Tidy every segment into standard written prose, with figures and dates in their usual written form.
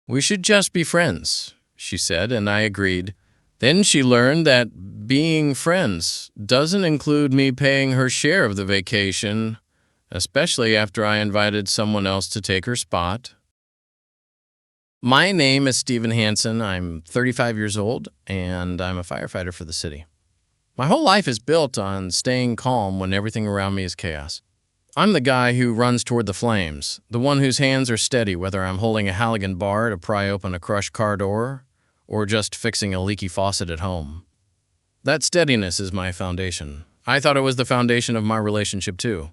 "We should just be friends," she said, and I agreed. Then she learned that being friends doesn't include me paying her share of the vacation, especially after I invited someone else to take her spot. My name is Stephen Hansen. I'm 35 years old, and I'm a firefighter for the city. My whole life is built on staying calm when everything around me is chaos. I'm the guy who runs toward the flames, the one whose hands are steady whether I'm holding a Halligan bar to pry open a crushed car door or just fixing a leaky faucet at home. That steadiness is my foundation. I thought it was the foundation of my relationship, too.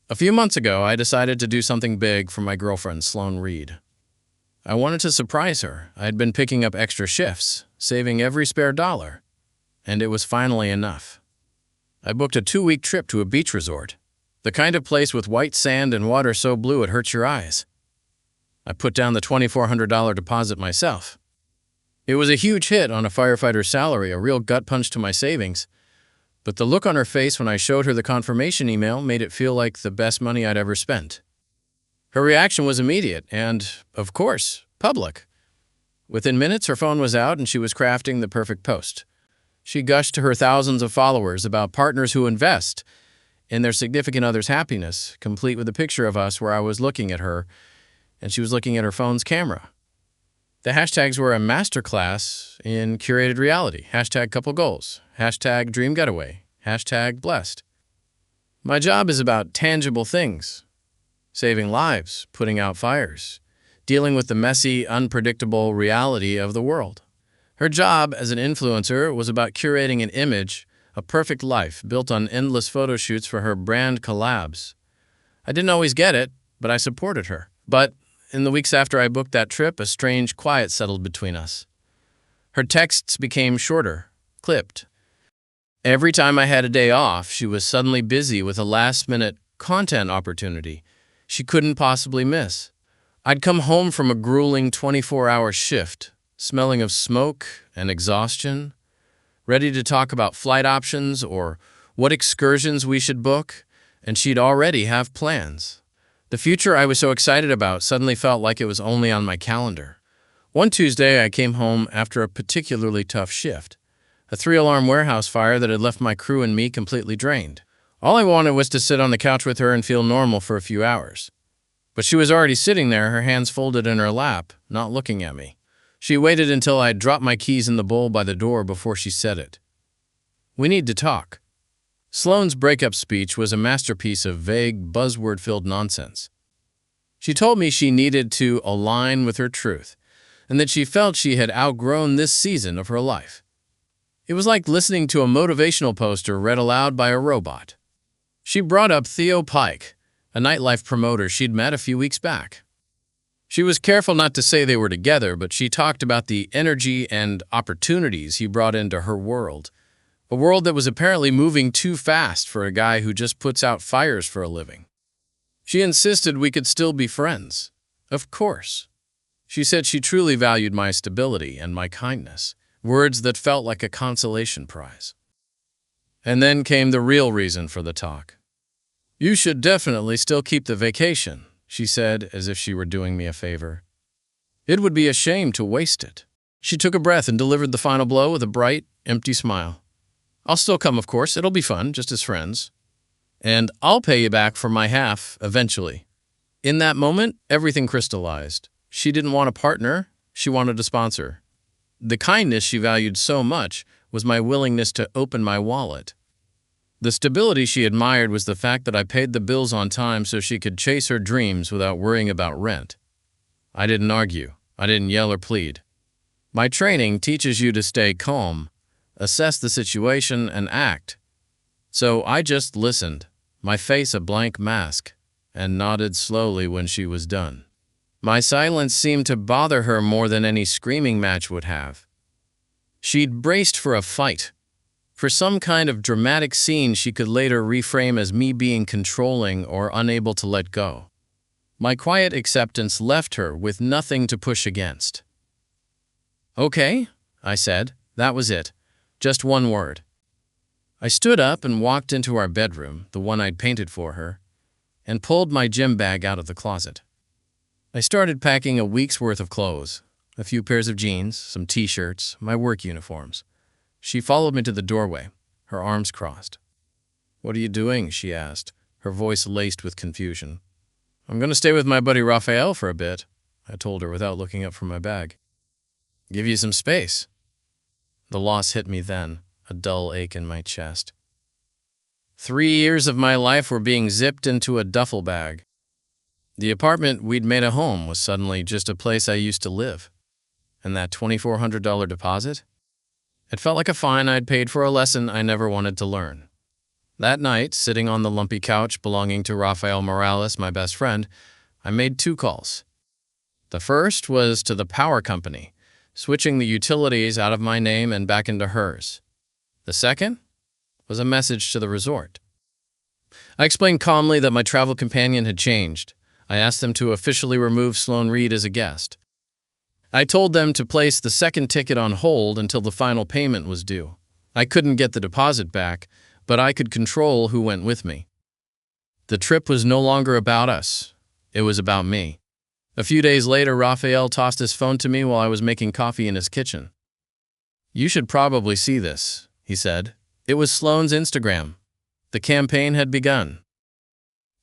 A few months ago, I decided to do something big for my girlfriend, Sloan Reed. I wanted to surprise her. I had been picking up extra shifts, saving every spare dollar, and it was finally enough. I booked a 2-week trip to a beach resort, the kind of place with white sand and water so blue it hurts your eyes. I put down the $2,400 deposit myself. It was a huge hit on a firefighter's salary, a real gut punch to my savings, but the look on her face when I showed her the confirmation email made it feel like the best money I'd ever spent. Her reaction was immediate and, of course, public. Within minutes, her phone was out and she was crafting the perfect post. She gushed to her thousands of followers about partners who invest in their significant other's happiness, complete with a picture of us where I was looking at her and she was looking at her phone's camera. The hashtags were a masterclass in curated reality. #couplegoals, #dreamgetaway, #blessed. My job is about tangible things. Saving lives, putting out fires, dealing with the messy, unpredictable reality of the world. Her job as an influencer was about curating an image, a perfect life built on endless photo shoots for her brand collabs. I didn't always get it, but I supported her. But in the weeks after I booked that trip, a strange quiet settled between us. Her texts became shorter, clipped. Every time I had a day off, she was suddenly busy with a last-minute content opportunity she couldn't possibly miss. I'd come home from a grueling 24-hour shift, smelling of smoke and exhaustion, ready to talk about flight options or what excursions we should book, and she'd already have plans. The future I was so excited about suddenly felt like it was only on my calendar. One Tuesday, I came home after a particularly tough shift, a 3-alarm warehouse fire that had left my crew and me completely drained. All I wanted was to sit on the couch with her and feel normal for a few hours. But she was already sitting there, her hands folded in her lap, not looking at me. She waited until I had dropped my keys in the bowl by the door before she said it. "We need to talk." Sloan's breakup speech was a masterpiece of vague, buzzword-filled nonsense. She told me she needed to align with her truth, and that she felt she had outgrown this season of her life. It was like listening to a motivational poster read aloud by a robot. She brought up Theo Pike, a nightlife promoter she'd met a few weeks back. She was careful not to say they were together, but she talked about the energy and opportunities he brought into her world, a world that was apparently moving too fast for a guy who just puts out fires for a living. She insisted we could still be friends. Of course. She said she truly valued my stability and my kindness, words that felt like a consolation prize. And then came the real reason for the talk. "You should definitely still keep the vacation," she said, as if she were doing me a favor. "It would be a shame to waste it." She took a breath and delivered the final blow with a bright, empty smile. "I'll still come, of course. It'll be fun, just as friends. And I'll pay you back for my half, eventually." In that moment, everything crystallized. She didn't want a partner. She wanted a sponsor. The kindness she valued so much was my willingness to open my wallet. The stability she admired was the fact that I paid the bills on time so she could chase her dreams without worrying about rent. I didn't argue. I didn't yell or plead. My training teaches you to stay calm, assess the situation, and act. So I just listened, my face a blank mask, and nodded slowly when she was done. My silence seemed to bother her more than any screaming match would have. She'd braced for a fight, for some kind of dramatic scene she could later reframe as me being controlling or unable to let go. My quiet acceptance left her with nothing to push against. "Okay," I said. That was it. Just one word. I stood up and walked into our bedroom, the one I'd painted for her, and pulled my gym bag out of the closet. I started packing a week's worth of clothes, a few pairs of jeans, some t-shirts, my work uniforms. She followed me to the doorway, her arms crossed. "What are you doing?" she asked, her voice laced with confusion. "I'm going to stay with my buddy Raphael for a bit," I told her without looking up from my bag. "Give you some space." The loss hit me then, a dull ache in my chest. 3 years of my life were being zipped into a duffel bag. The apartment we'd made a home was suddenly just a place I used to live. And that $2,400 deposit? It felt like a fine I'd paid for a lesson I never wanted to learn. That night, sitting on the lumpy couch belonging to Rafael Morales, my best friend, I made 2 calls. The first was to the power company, switching the utilities out of my name and back into hers. The second was a message to the resort. I explained calmly that my travel companion had changed. I asked them to officially remove Sloan Reed as a guest. I told them to place the second ticket on hold until the final payment was due. I couldn't get the deposit back, but I could control who went with me. The trip was no longer about us. It was about me. A few days later, Raphael tossed his phone to me while I was making coffee in his kitchen. "You should probably see this," he said. It was Sloan's Instagram. The campaign had begun.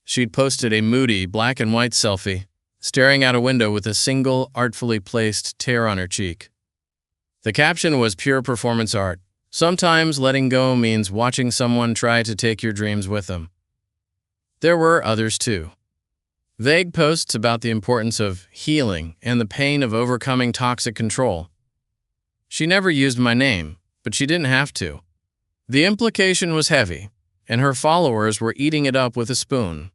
She'd posted a moody black and white selfie, staring out a window with a single, artfully placed tear on her cheek. The caption was pure performance art. Sometimes letting go means watching someone try to take your dreams with them. There were others too. Vague posts about the importance of healing and the pain of overcoming toxic control. She never used my name, but she didn't have to. The implication was heavy, and her followers were eating it up with a spoon.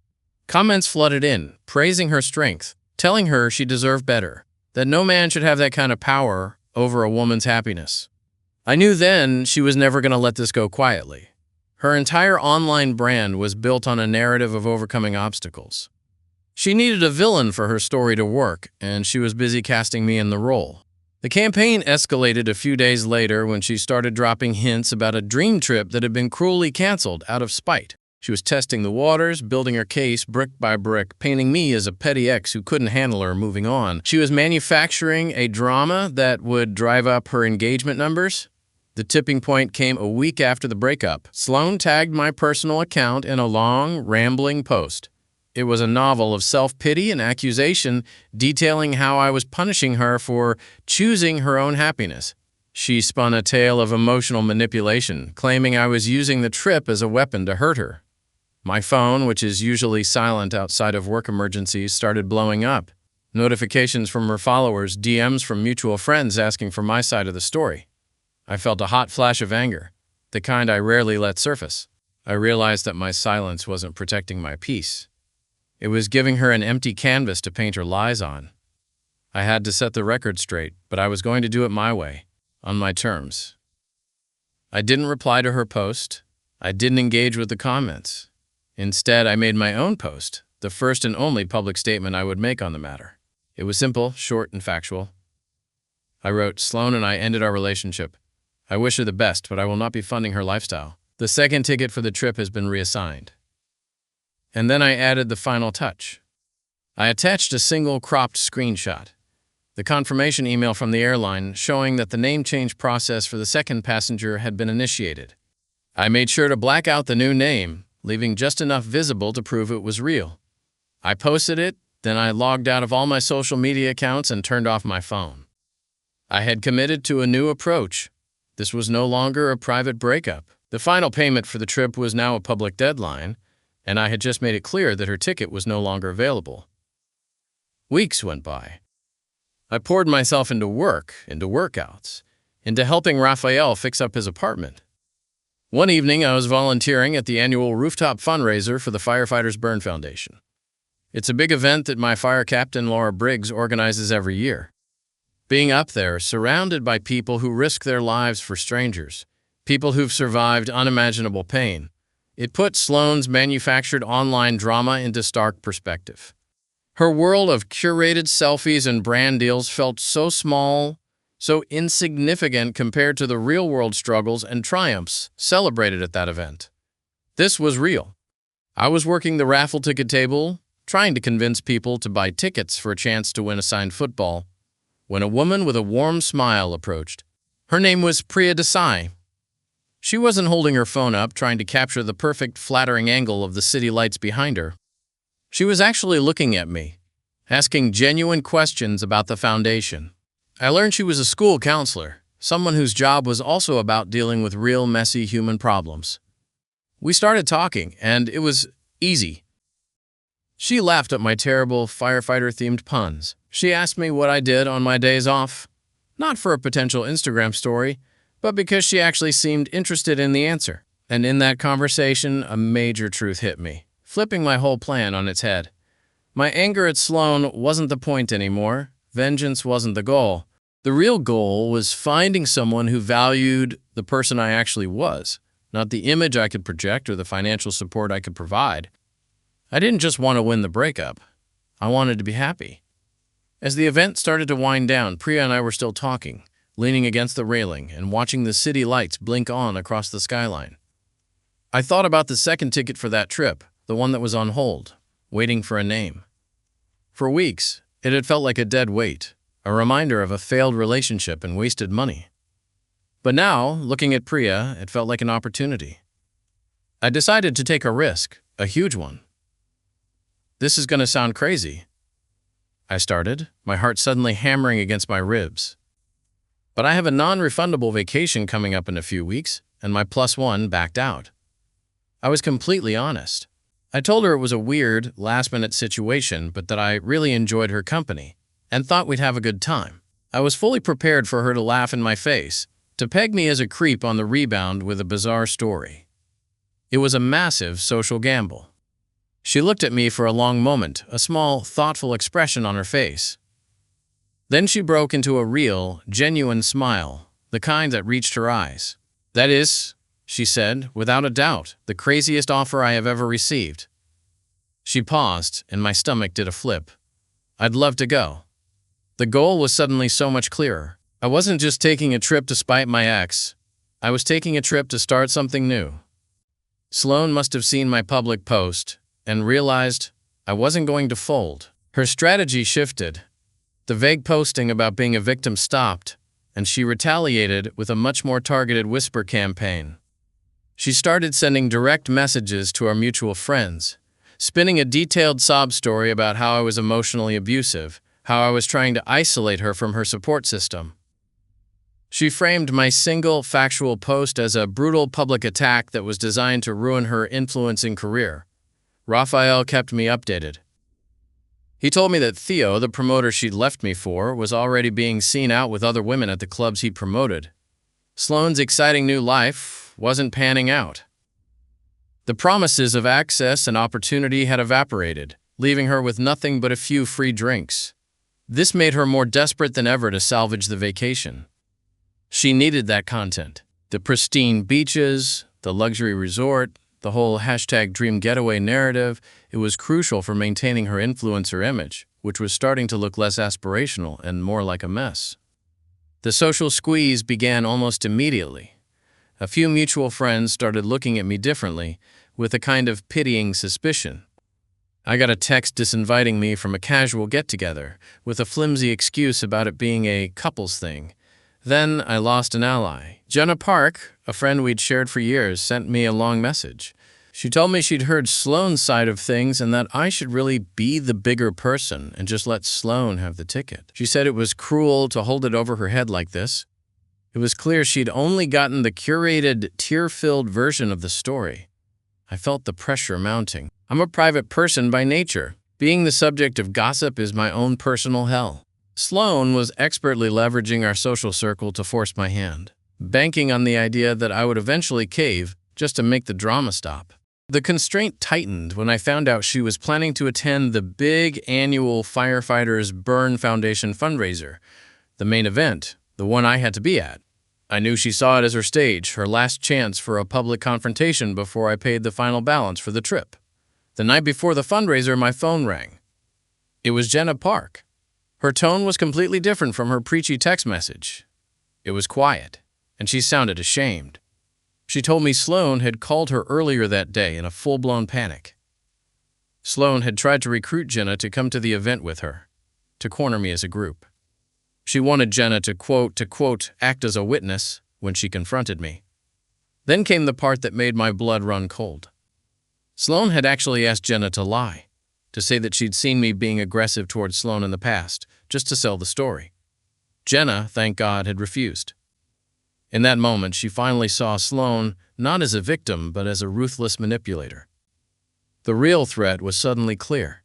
Comments flooded in, praising her strength, telling her she deserved better, that no man should have that kind of power over a woman's happiness. I knew then she was never going to let this go quietly. Her entire online brand was built on a narrative of overcoming obstacles. She needed a villain for her story to work, and she was busy casting me in the role. The campaign escalated a few days later when she started dropping hints about a dream trip that had been cruelly canceled out of spite. She was testing the waters, building her case brick by brick, painting me as a petty ex who couldn't handle her moving on. She was manufacturing a drama that would drive up her engagement numbers. The tipping point came a week after the breakup. Sloan tagged my personal account in a long, rambling post. It was a novel of self-pity and accusation detailing how I was punishing her for choosing her own happiness. She spun a tale of emotional manipulation, claiming I was using the trip as a weapon to hurt her. My phone, which is usually silent outside of work emergencies, started blowing up. Notifications from her followers, DMs from mutual friends asking for my side of the story. I felt a hot flash of anger, the kind I rarely let surface. I realized that my silence wasn't protecting my peace. It was giving her an empty canvas to paint her lies on. I had to set the record straight, but I was going to do it my way, on my terms. I didn't reply to her post. I didn't engage with the comments. Instead, I made my own post, the first and only public statement I would make on the matter. It was simple, short, and factual. I wrote, "Sloan and I ended our relationship. I wish her the best, but I will not be funding her lifestyle. The second ticket for the trip has been reassigned." And then I added the final touch. I attached a single cropped screenshot, the confirmation email from the airline showing that the name change process for the second passenger had been initiated. I made sure to black out the new name, leaving just enough visible to prove it was real. I posted it, then I logged out of all my social media accounts and turned off my phone. I had committed to a new approach. This was no longer a private breakup. The final payment for the trip was now a public deadline, and I had just made it clear that her ticket was no longer available. Weeks went by. I poured myself into work, into workouts, into helping Raphael fix up his apartment. One evening, I was volunteering at the annual rooftop fundraiser for the Firefighters Burn Foundation. It's a big event that my fire captain, Laura Briggs, organizes every year. Being up there, surrounded by people who risk their lives for strangers, people who've survived unimaginable pain, it put Sloan's manufactured online drama into stark perspective. Her world of curated selfies and brand deals felt so small, so insignificant compared to the real-world struggles and triumphs celebrated at that event. This was real. I was working the raffle ticket table, trying to convince people to buy tickets for a chance to win a signed football, when a woman with a warm smile approached. Her name was Priya Desai. She wasn't holding her phone up trying to capture the perfect flattering angle of the city lights behind her. She was actually looking at me, asking genuine questions about the foundation. I learned she was a school counselor, someone whose job was also about dealing with real messy human problems. We started talking, and it was easy. She laughed at my terrible firefighter-themed puns. She asked me what I did on my days off, not for a potential Instagram story, but because she actually seemed interested in the answer. And in that conversation, a major truth hit me, flipping my whole plan on its head. My anger at Sloan wasn't the point anymore. Vengeance wasn't the goal. The real goal was finding someone who valued the person I actually was, not the image I could project or the financial support I could provide. I didn't just want to win the breakup. I wanted to be happy. As the event started to wind down, Priya and I were still talking, leaning against the railing and watching the city lights blink on across the skyline. I thought about the second ticket for that trip, the one that was on hold, waiting for a name. For weeks, it had felt like a dead weight, a reminder of a failed relationship and wasted money. But now, looking at Priya, it felt like an opportunity. I decided to take a risk, a huge one. This is going to sound crazy, I started, my heart suddenly hammering against my ribs. But I have a non-refundable vacation coming up in a few weeks, and my +1 backed out. I was completely honest. I told her it was a weird, last-minute situation, but that I really enjoyed her company and thought we'd have a good time. I was fully prepared for her to laugh in my face, to peg me as a creep on the rebound with a bizarre story. It was a massive social gamble. She looked at me for a long moment, a small, thoughtful expression on her face. Then she broke into a real, genuine smile, the kind that reached her eyes. "That is," she said, "without a doubt, the craziest offer I have ever received." She paused, and my stomach did a flip. I'd love to go. The goal was suddenly so much clearer. I wasn't just taking a trip to spite my ex. I was taking a trip to start something new. Sloan must have seen my public post and realized I wasn't going to fold. Her strategy shifted. The vague posting about being a victim stopped, and she retaliated with a much more targeted whisper campaign. She started sending direct messages to our mutual friends, spinning a detailed sob story about how I was emotionally abusive, how I was trying to isolate her from her support system. She framed my single, factual post as a brutal public attack that was designed to ruin her influencing career. Raphael kept me updated. He told me that Theo, the promoter she'd left me for, was already being seen out with other women at the clubs he'd promoted. Sloan's exciting new life wasn't panning out. The promises of access and opportunity had evaporated, leaving her with nothing but a few free drinks. This made her more desperate than ever to salvage the vacation. She needed that content. The pristine beaches, the luxury resort, the whole #dream getaway narrative. It was crucial for maintaining her influencer image, which was starting to look less aspirational and more like a mess. The social squeeze began almost immediately. A few mutual friends started looking at me differently, with a kind of pitying suspicion. I got a text disinviting me from a casual get-together, with a flimsy excuse about it being a couples thing. Then I lost an ally. Jenna Park, a friend we'd shared for years, sent me a long message. She told me she'd heard Sloan's side of things and that I should really be the bigger person and just let Sloan have the ticket. She said it was cruel to hold it over her head like this. It was clear she'd only gotten the curated, tear-filled version of the story. I felt the pressure mounting. I'm a private person by nature. Being the subject of gossip is my own personal hell. Sloan was expertly leveraging our social circle to force my hand, banking on the idea that I would eventually cave just to make the drama stop. The constraint tightened when I found out she was planning to attend the big annual Firefighters Burn Foundation fundraiser, the main event, the one I had to be at. I knew she saw it as her stage, her last chance for a public confrontation before I paid the final balance for the trip. The night before the fundraiser, my phone rang. It was Jenna Park. Her tone was completely different from her preachy text message. It was quiet, and she sounded ashamed. She told me Sloan had called her earlier that day in a full-blown panic. Sloan had tried to recruit Jenna to come to the event with her, to corner me as a group. She wanted Jenna to quote, act as a witness when she confronted me. Then came the part that made my blood run cold. Sloan had actually asked Jenna to lie, to say that she'd seen me being aggressive towards Sloan in the past, just to sell the story. Jenna, thank God, had refused. In that moment, she finally saw Sloan not as a victim, but as a ruthless manipulator. The real threat was suddenly clear.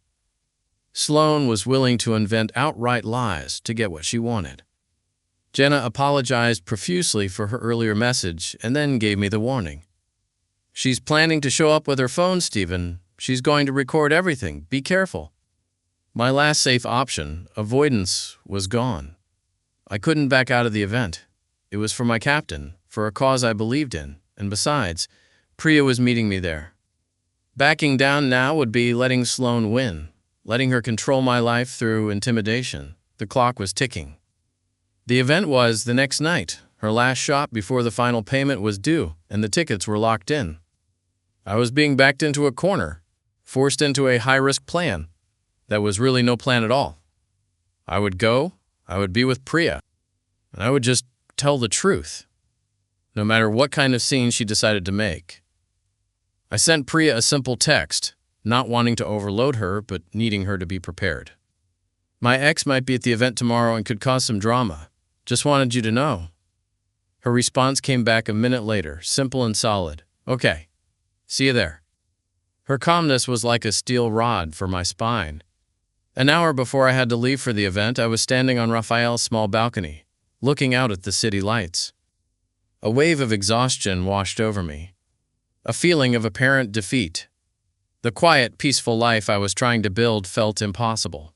Sloan was willing to invent outright lies to get what she wanted. Jenna apologized profusely for her earlier message and then gave me the warning. "She's planning to show up with her phone, Stephen. She's going to record everything. Be careful." My last safe option, avoidance, was gone. I couldn't back out of the event. It was for my captain, for a cause I believed in, and besides, Priya was meeting me there. Backing down now would be letting Sloan win, letting her control my life through intimidation. The clock was ticking. The event was the next night, her last shot before the final payment was due, and the tickets were locked in. I was being backed into a corner, forced into a high-risk plan that was really no plan at all. I would go, I would be with Priya, and I would just tell the truth, no matter what kind of scene she decided to make. I sent Priya a simple text, not wanting to overload her, but needing her to be prepared. "My ex might be at the event tomorrow and could cause some drama. Just wanted you to know." Her response came back a minute later, simple and solid. "Okay, see you there." Her calmness was like a steel rod for my spine. An hour before I had to leave for the event, I was standing on Raphael's small balcony, looking out at the city lights. A wave of exhaustion washed over me, a feeling of apparent defeat. The quiet, peaceful life I was trying to build felt impossible.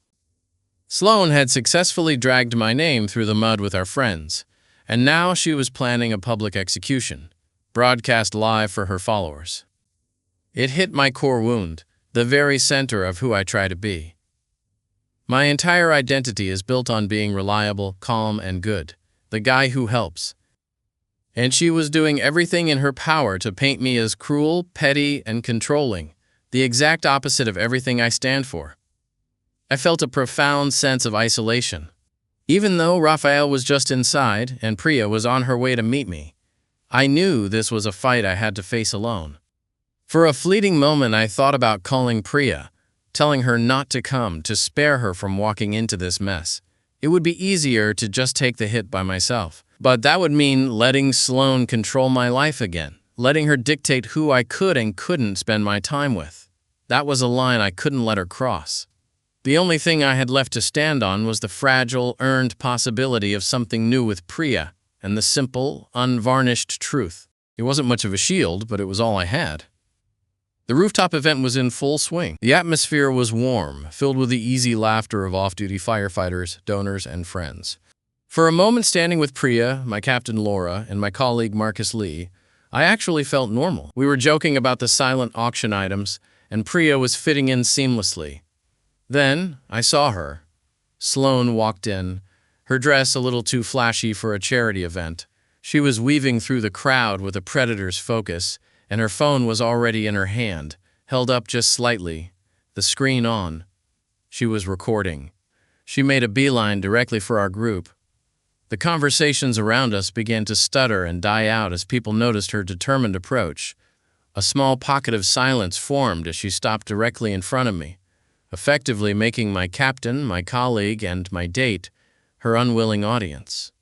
Sloan had successfully dragged my name through the mud with our friends, and now she was planning a public execution, broadcast live for her followers. It hit my core wound, the very center of who I try to be. My entire identity is built on being reliable, calm, and good, the guy who helps. And she was doing everything in her power to paint me as cruel, petty, and controlling, the exact opposite of everything I stand for. I felt a profound sense of isolation. Even though Raphael was just inside and Priya was on her way to meet me, I knew this was a fight I had to face alone. For a fleeting moment, I thought about calling Priya, telling her not to come, to spare her from walking into this mess. It would be easier to just take the hit by myself. But that would mean letting Sloan control my life again, letting her dictate who I could and couldn't spend my time with. That was a line I couldn't let her cross. The only thing I had left to stand on was the fragile, earned possibility of something new with Priya, and the simple, unvarnished truth. It wasn't much of a shield, but it was all I had. The rooftop event was in full swing. The atmosphere was warm, filled with the easy laughter of off-duty firefighters, donors, and friends. For a moment, standing with Priya, my captain Laura, and my colleague Marcus Lee, I actually felt normal. We were joking about the silent auction items, and Priya was fitting in seamlessly. Then I saw her. Sloan walked in, her dress a little too flashy for a charity event. She was weaving through the crowd with a predator's focus, and her phone was already in her hand, held up just slightly, the screen on. She was recording. She made a beeline directly for our group. The conversations around us began to stutter and die out as people noticed her determined approach. A small pocket of silence formed as she stopped directly in front of me, effectively making my captain, my colleague, and my date her unwilling audience.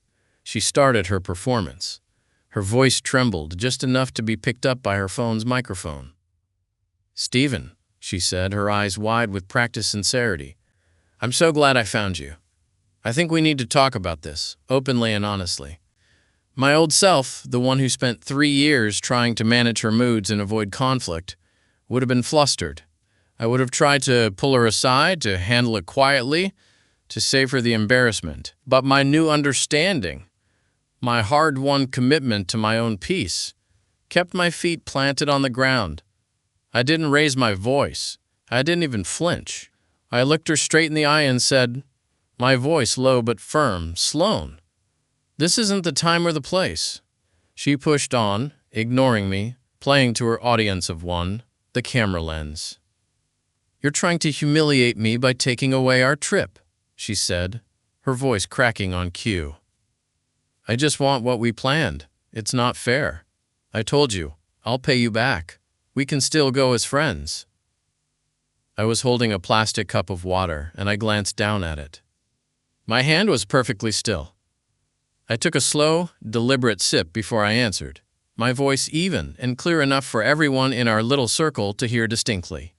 She started her performance. Her voice trembled just enough to be picked up by her phone's microphone. "Stephen," she said, her eyes wide with practiced sincerity, "I'm so glad I found you. I think we need to talk about this, openly and honestly. My old self, the one who spent 3 years trying to manage her moods and avoid conflict, would have been flustered. I would have tried to pull her aside, to handle it quietly, to save her the embarrassment. But my new understanding, my hard-won commitment to my own peace, kept my feet planted on the ground. I didn't raise my voice. I didn't even flinch. I looked her straight in the eye and said, my voice low but firm, "Sloan, this isn't the time or the place." She pushed on, ignoring me, playing to her audience of one, the camera lens. "You're trying to humiliate me by taking away our trip," she said, her voice cracking on cue. "I just want what we planned. It's not fair. I told you, I'll pay you back. We can still go as friends." I was holding a plastic cup of water, and I glanced down at it. My hand was perfectly still. I took a slow, deliberate sip before I answered, my voice even and clear enough for everyone in our little circle to hear distinctly.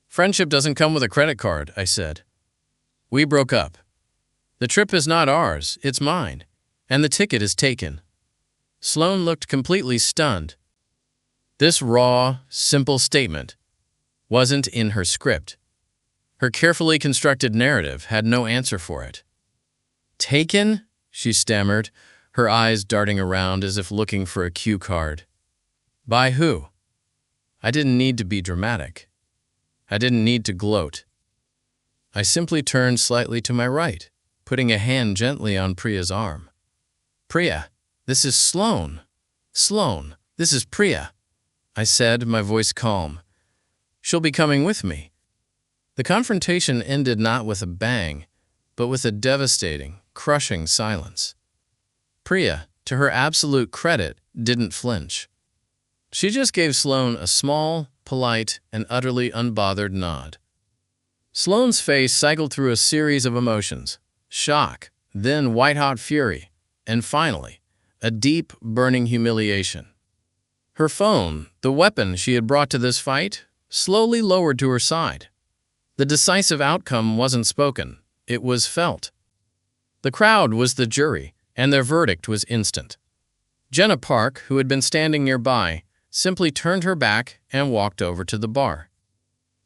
"Friendship doesn't come with a credit card," I said. "We broke up. The trip is not ours, it's mine, and the ticket is taken." Sloane looked completely stunned. This raw, simple statement wasn't in her script. Her carefully constructed narrative had no answer for it. "Taken?" she stammered, her eyes darting around as if looking for a cue card. "By who?" I didn't need to be dramatic. I didn't need to gloat. I simply turned slightly to my right, putting a hand gently on Priya's arm. "Priya, this is Sloane. Sloane, this is Priya," I said, my voice calm. "She'll be coming with me." The confrontation ended not with a bang, but with a devastating, crushing silence. Priya, to her absolute credit, didn't flinch. She just gave Sloane a small, polite, and utterly unbothered nod. Sloane's face cycled through a series of emotions: shock, then white-hot fury, and finally, a deep, burning humiliation. Her phone, the weapon she had brought to this fight, slowly lowered to her side. The decisive outcome wasn't spoken, it was felt. The crowd was the jury, and their verdict was instant. Jenna Park, who had been standing nearby, simply turned her back and walked over to the bar.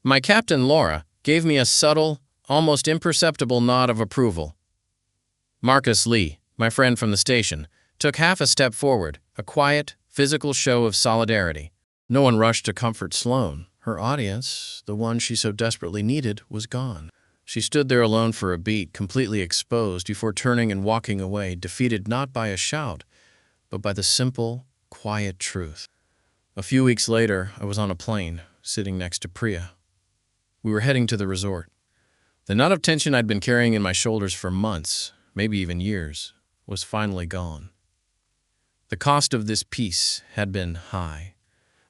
My captain, Laura, gave me a subtle, almost imperceptible nod of approval. Marcus Lee, my friend from the station, took half a step forward, a quiet, physical show of solidarity. No one rushed to comfort Sloane. Her audience, the one she so desperately needed, was gone. She stood there alone for a beat, completely exposed, before turning and walking away, defeated not by a shout, but by the simple, quiet truth. A few weeks later, I was on a plane, sitting next to Priya. We were heading to the resort. The knot of tension I'd been carrying in my shoulders for months, maybe even years, was finally gone. The cost of this peace had been high.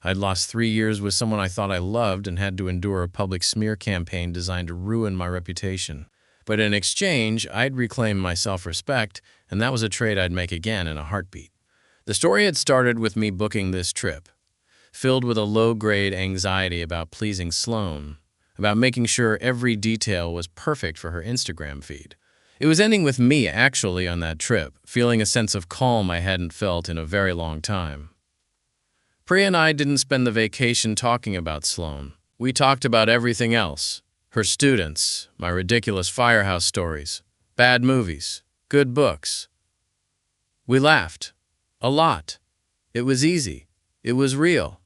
I'd lost 3 years with someone I thought I loved and had to endure a public smear campaign designed to ruin my reputation. But in exchange, I'd reclaim my self-respect, and that was a trade I'd make again in a heartbeat. The story had started with me booking this trip, filled with a low-grade anxiety about pleasing Sloane, about making sure every detail was perfect for her Instagram feed. It was ending with me actually on that trip, feeling a sense of calm I hadn't felt in a very long time. Priya and I didn't spend the vacation talking about Sloane. We talked about everything else: her students, my ridiculous firehouse stories, bad movies, good books. We laughed. A lot. It was easy. It was real.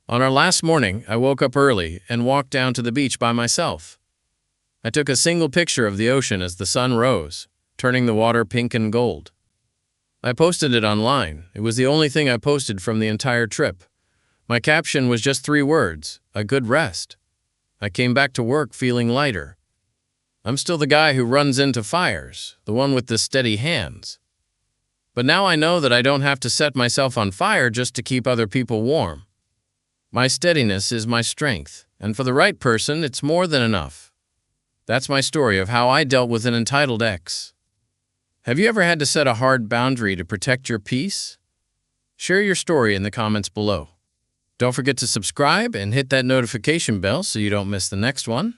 On our last morning, I woke up early and walked down to the beach by myself. I took a single picture of the ocean as the sun rose, turning the water pink and gold. I posted it online. It was the only thing I posted from the entire trip. My caption was just 3 words: a good rest. I came back to work feeling lighter. I'm still the guy who runs into fires, the one with the steady hands. But now I know that I don't have to set myself on fire just to keep other people warm. My steadiness is my strength, and for the right person, it's more than enough. That's my story of how I dealt with an entitled ex. Have you ever had to set a hard boundary to protect your peace? Share your story in the comments below. Don't forget to subscribe and hit that notification bell so you don't miss the next one.